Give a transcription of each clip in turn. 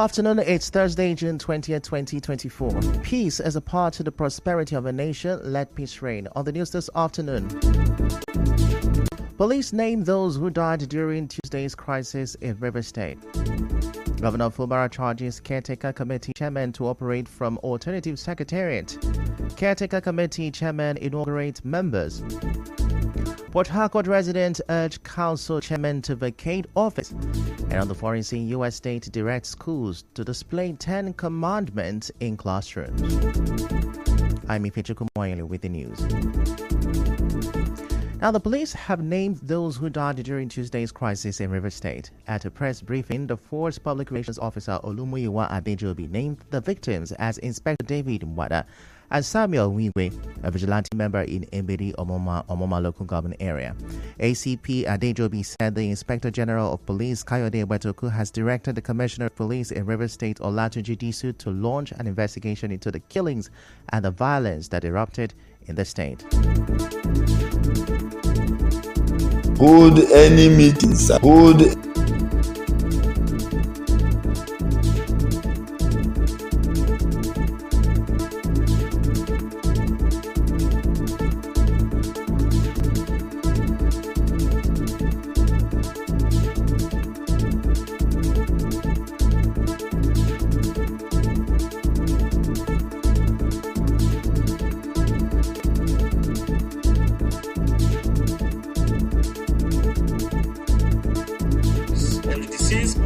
afternoon. It's Thursday, June 20th, 2024. Peace is a part to the prosperity of a nation. Let peace reign. On the news this afternoon, police name those who died during Tuesday's crisis in River State. Governor Fulbara charges Caretaker Committee Chairman to operate from Alternative Secretariat. Caretaker Committee Chairman inaugurates members. Port Harcourt residents urge Council Chairman to vacate office. And on the foreign scene, U.S. state directs schools to display 10 commandments in classrooms. I'm Ifechukw Muonyili with the news. Now, the police have named those who died during Tuesday's crisis in River State. At a press briefing, the Force Public Relations Officer Olumuyiwa Adejobi named the victims as Inspector David Mwada and Samuel Wiwe, a vigilante member in Mbidi Omoma local government area. ACP Adejobi said the Inspector General of Police Kayode Wetoku has directed the Commissioner of Police in River State Olatunji Disu to launch an investigation into the killings and the violence that erupted in the state. Hold any meetings, hold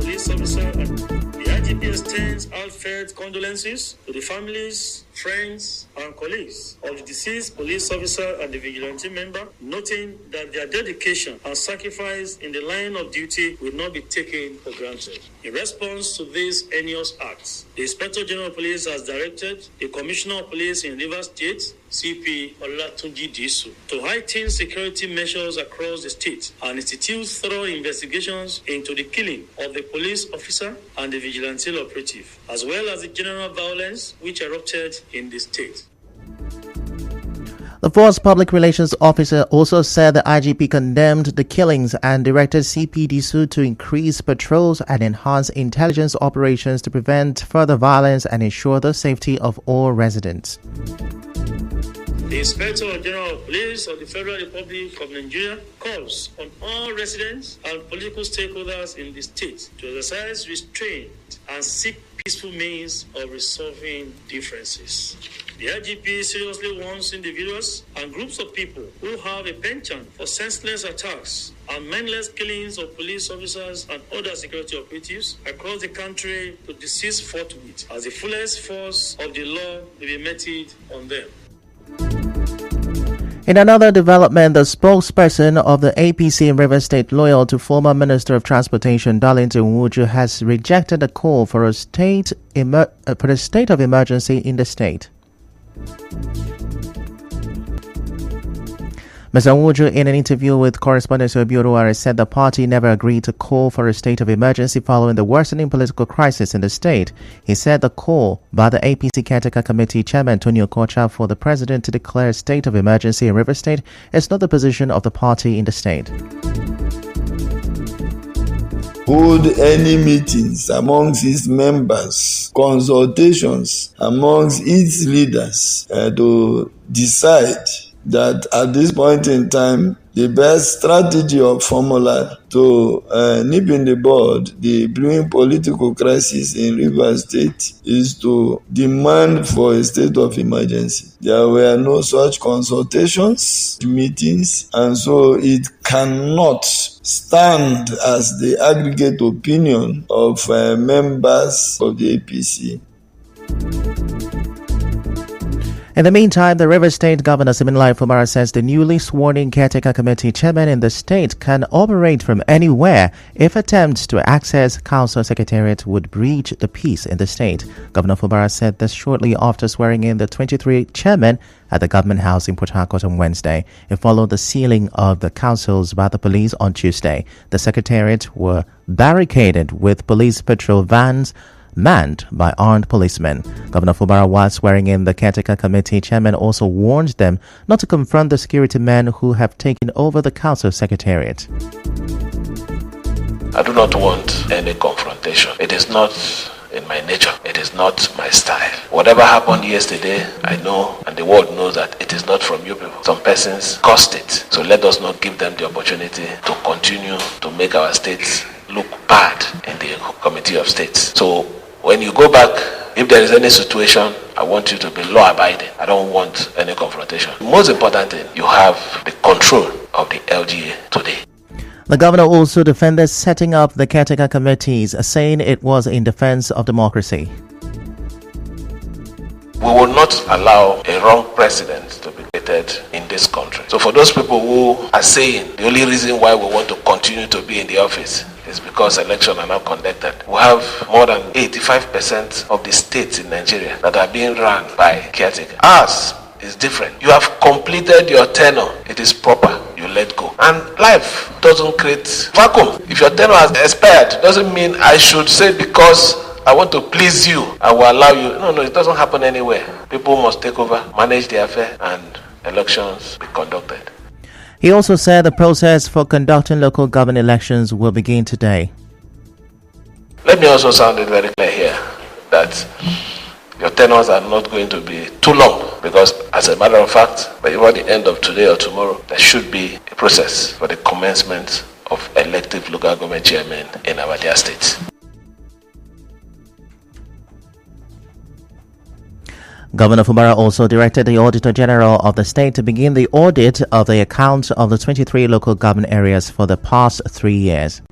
police officer and the IGP extends heartfelt condolences to the families, friends, and colleagues of the deceased police officer and the vigilante member, noting that their dedication and sacrifice in the line of duty will not be taken for granted. In response to these heinous acts, the Inspector General of Police has directed the Commissioner of Police in Rivers State, CP Olatunji Disu, to heighten security measures across the state and institute thorough investigations into the killing of the police officer and the vigilante operative, as well as the general violence which erupted in the state. The Force Public Relations Officer also said the IGP condemned the killings and directed CP Disu to increase patrols and enhance intelligence operations to prevent further violence and ensure the safety of all residents. The Inspector General of Police of the Federal Republic of Nigeria calls on all residents and political stakeholders in the state to exercise restraint and seek peaceful means of resolving differences. The IGP seriously warns individuals and groups of people who have a penchant for senseless attacks and mindless killings of police officers and other security operatives across the country to desist forthwith, as the fullest force of the law will be meted on them. In another development, the spokesperson of the APC in River State, loyal to former Minister of Transportation Darlington Wuju, has rejected a call for a state of emergency in the state. Mr. Wuju, in an interview with correspondent Obiorua, said the party never agreed to call for a state of emergency following the worsening political crisis in the state. He said the call by the APC Caretaker Committee Chairman Tony Okocha for the president to declare a state of emergency in River State is not the position of the party in the state. Hold any meetings amongst its members, consultations amongst its leaders to decide that at this point in time, the best strategy or formula to nip in the bud the brewing political crisis in Rivers State is to demand for a state of emergency. There were no such consultations, meetings, and so it cannot stand as the aggregate opinion of members of the APC. In the meantime, the River State Governor Siminalayi Fubara says the newly sworn-in Caretaker Committee Chairman in the state can operate from anywhere if attempts to access Council Secretariat would breach the peace in the state. Governor Fubara said this shortly after swearing in the 23 chairmen at the Government House in Port Harcourt on Wednesday. It followed the sealing of the councils by the police on Tuesday. The Secretariat were barricaded with police patrol vans manned by armed policemen. Governor Fubara, while swearing in the Caretaker Committee Chairman, also warned them not to confront the security men who have taken over the Council Secretariat. I do not want any confrontation. It is not in my nature. It is not my style. Whatever happened yesterday, I know, and the world knows that it is not from you people. Some persons caused it. So let us not give them the opportunity to continue to make our states look bad in the Committee of States. So when you go back, if there is any situation, I want you to be law-abiding. I don't want any confrontation. The most important thing, you have the control of the LGA today. The governor also defended setting up the caretaker committees, saying it was in defense of democracy. We will not allow a wrong precedent to be created in this country. So for those people who are saying the only reason why we want to continue to be in the office is because elections are now conducted. We have more than 85% of the states in Nigeria that are being run by caretakers. Ours is different. You have completed your tenure. It is proper. You let go. And life doesn't create vacuum. If your tenure has expired, doesn't mean I should say because I want to please you, I will allow you. No, it doesn't happen anywhere. People must take over, manage the affair, and elections be conducted. He also said the process for conducting local government elections will begin today. Let me also sound it very clear here that your tenures are not going to be too long, because as a matter of fact, by the end of today or tomorrow, there should be a process for the commencement of elective local government chairmen in our dear states. Governor Fubara also directed the Auditor General of the state to begin the audit of the accounts of the 23 local government areas for the past 3 years.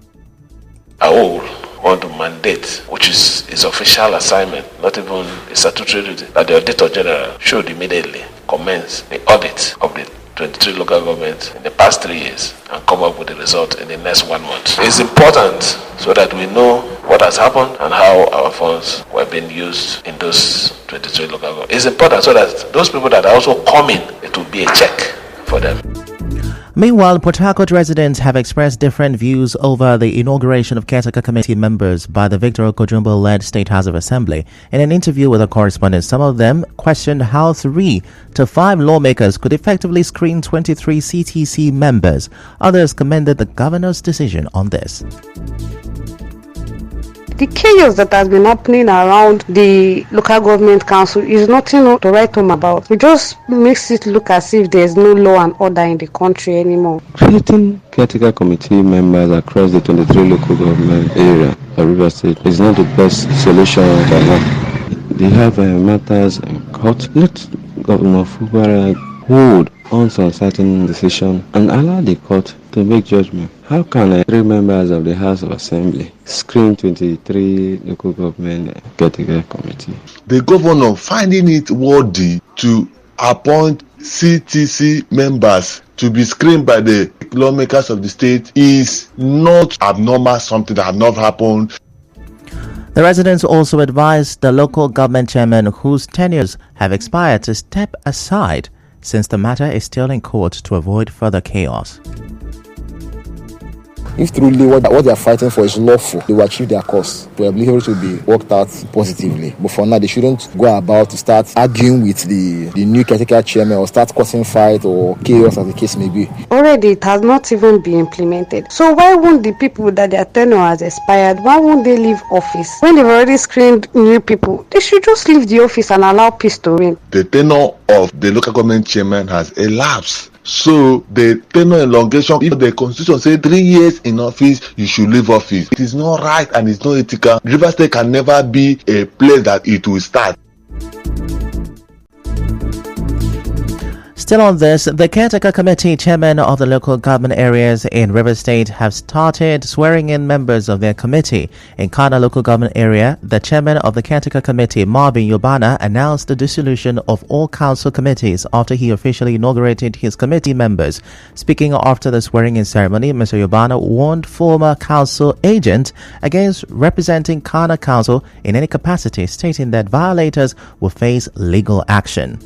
I will want to mandate, which is his official assignment, not even a statutory duty, that the Auditor General should immediately commence the audit of the 23 local governments in the past 3 years and come up with the result in the next 1 month. It's important so that we know what has happened and how our funds were being used in those 23 local governments. It's important so that those people that are also coming, it will be a check for them. Meanwhile, Port Harcourt residents have expressed different views over the inauguration of caretaker committee members by the Victor Okojumbo-led State House of Assembly. In an interview with a correspondent, some of them questioned how 3 to 5 lawmakers could effectively screen 23 CTC members. Others commended the governor's decision on this. The chaos that has been happening around the local government council is nothing to write home about. It just makes it look as if there's no law and order in the country anymore. Creating caretaker committee members across the 23 local government area of River State is not the best solution right now. They have matters in court. Let Governor Fubara hold on some certain decision and allow the court to make judgment. How can 3 members of the House of Assembly screen 23 local government caretaker committee? The governor finding it worthy to appoint CTC members to be screened by the lawmakers of the state is not abnormal, something that has not happened. The residents also advised the local government chairman whose tenures have expired to step aside since the matter is still in court to avoid further chaos. If truly what they are fighting for is lawful, they will achieve their cause. They will be able to be worked out positively. But for now, they shouldn't go about to start arguing with the new caretaker chairman or start causing fight or chaos as the case may be. Already, it has not even been implemented. So why won't the people that their tenure has expired, why won't they leave office? When they've already screened new people, they should just leave the office and allow peace to reign. The tenure of the local government chairman has elapsed. So the tenure elongation, if the constitution says 3 years in office, you should leave office. It is not right and it's not ethical. River State can never be a place that it will start. Still on this, the caretaker committee chairmen of the local government areas in River State have started swearing in members of their committee. In Kana local government area, the chairman of the caretaker committee, Marvin Yobana, announced the dissolution of all council committees after he officially inaugurated his committee members. Speaking after the swearing-in ceremony, Mr. Yobana warned former council agents against representing Kana Council in any capacity, stating that violators will face legal action.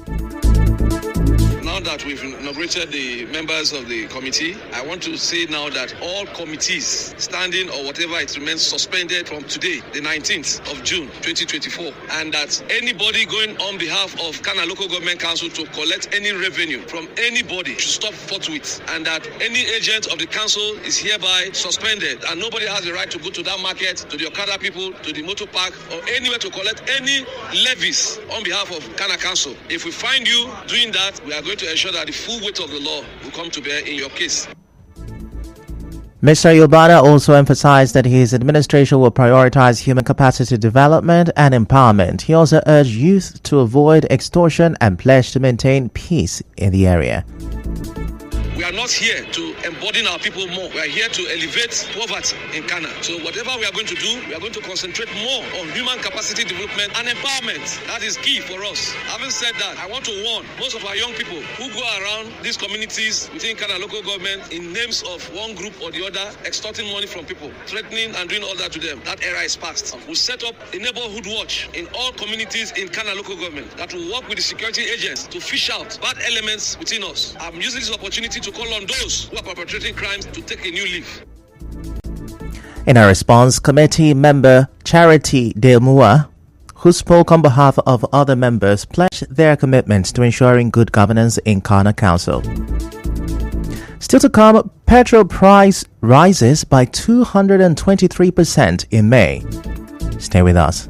Now that that we've inaugurated the members of the committee, I want to say now that all committees standing or whatever, it remains suspended from today, the 19th of June 2024, and that anybody going on behalf of Kana Local Government Council to collect any revenue from anybody should stop forthwith, and that any agent of the council is hereby suspended, and nobody has the right to go to that market, to the Okada people, to the motor park, or anywhere to collect any levies on behalf of Kana Council. If we find you doing that, we are going to ensure that the full weight of the law will come to bear in your case. Mr. Yobada also emphasized that his administration will prioritize human capacity development and empowerment. He also urged youth to avoid extortion and pledged to maintain peace in the area. We are not here to embolden our people more. We are here to elevate poverty in Ghana. So whatever we are going to do, we are going to concentrate more on human capacity development and empowerment. That is key for us. Having said that, I want to warn most of our young people who go around these communities within Ghana local government in names of one group or the other, extorting money from people, threatening and doing all that to them. That era is past. We set up a neighborhood watch in all communities in Ghana local government that will work with the security agents to fish out bad elements within us. I'm using this opportunity to call on those who are perpetrating crimes to take a new leaf. In a response, committee member Charity Delmua, who spoke on behalf of other members, pledged their commitment to ensuring good governance in Ghana Council. Still to come, petrol price rises by 223% in May. Stay with us.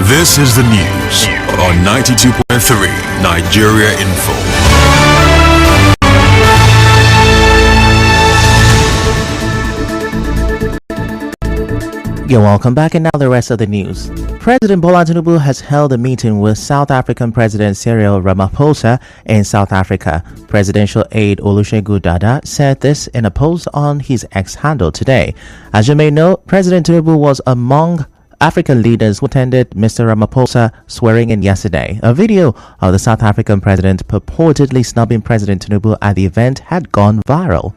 This is the news on 92.3 Nigeria Info. You're welcome back, and now the rest of the news. President Bola Tinubu has held a meeting with South African President Cyril Ramaphosa in South Africa. Presidential aide Olusegun Dada said this in a post on his X handle today. As you may know, President Tinubu was among African leaders who attended Mr. Ramaphosa swearing in yesterday. A video of the South African president purportedly snubbing President Tinubu at the event had gone viral.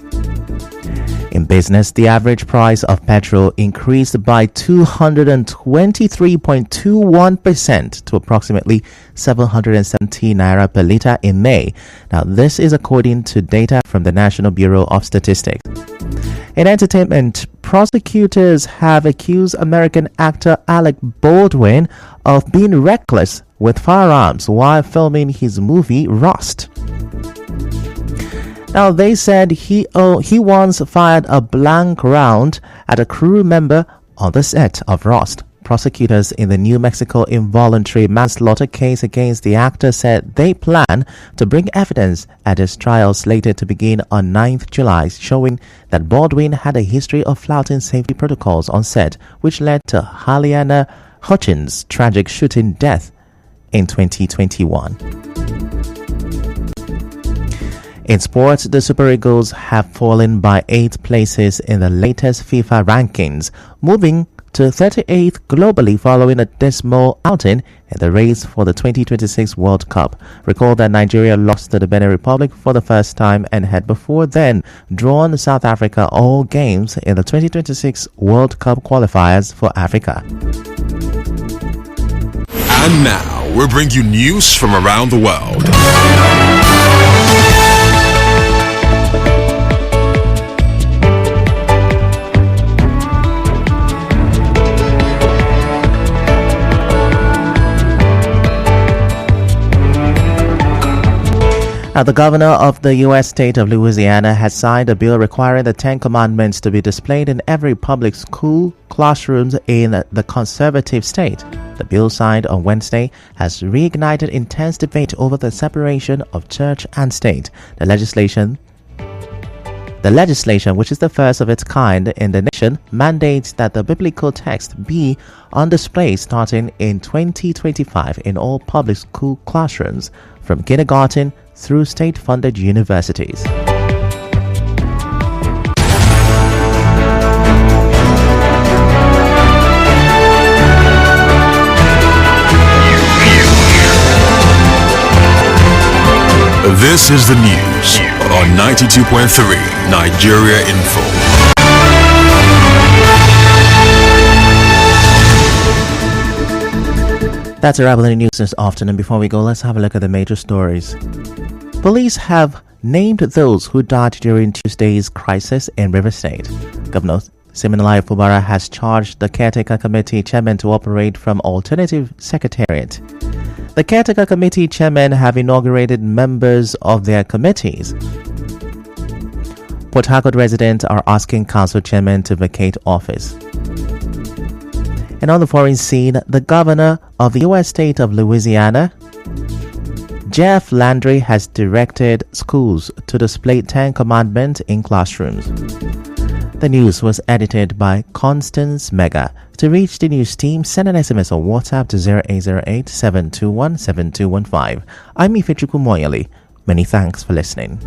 In business, the average price of petrol increased by 223.21% to approximately 770 naira per litre in May. Now, this is according to data from the National Bureau of Statistics. In entertainment, prosecutors have accused American actor Alec Baldwin of being reckless with firearms while filming his movie Rust. Now, they said he once fired a blank round at a crew member on the set of Rust. Prosecutors in the New Mexico involuntary manslaughter case against the actor said they plan to bring evidence at his trial slated to begin on 9th July, showing that Baldwin had a history of flouting safety protocols on set, which led to Halyana Hutchins' tragic shooting death in 2021. In sports, the Super Eagles have fallen by 8 places in the latest FIFA rankings, moving to 38th globally following a dismal outing in the race for the 2026 World Cup. Recall that Nigeria lost to the Benin Republic for the first time and had before then drawn South Africa all games in the 2026 World Cup qualifiers for Africa. And now, we bring you news from around the world. The governor of the U.S. state of Louisiana has signed a bill requiring the 10 Commandments to be displayed in every public school classrooms in the conservative state. The bill signed on Wednesday has reignited intense debate over the separation of church and state. The legislation, which is the first of its kind in the nation, mandates that the biblical text be on display starting in 2025 in all public school classrooms, from kindergarten through state-funded universities. This is the news on 92.3 Nigeria Info. That's a wrap on the news this afternoon. Before we go, let's have a look at the major stories. Police have named those who died during Tuesday's crisis in River State. Governor Siminalayi Fubara has charged the Caretaker Committee chairman to operate from alternative secretariat. The Caretaker Committee chairmen have inaugurated members of their committees. Port Harcourt residents are asking council chairman to vacate office. And on the foreign scene, the governor of the U.S. state of Louisiana, Jeff Landry, has directed schools to display 10 commandments in classrooms. The news was edited by Constance Mega. To reach the news team, send an SMS or WhatsApp to 0808-721-7215. I'm Ifechukw Muonyili. Many thanks for listening.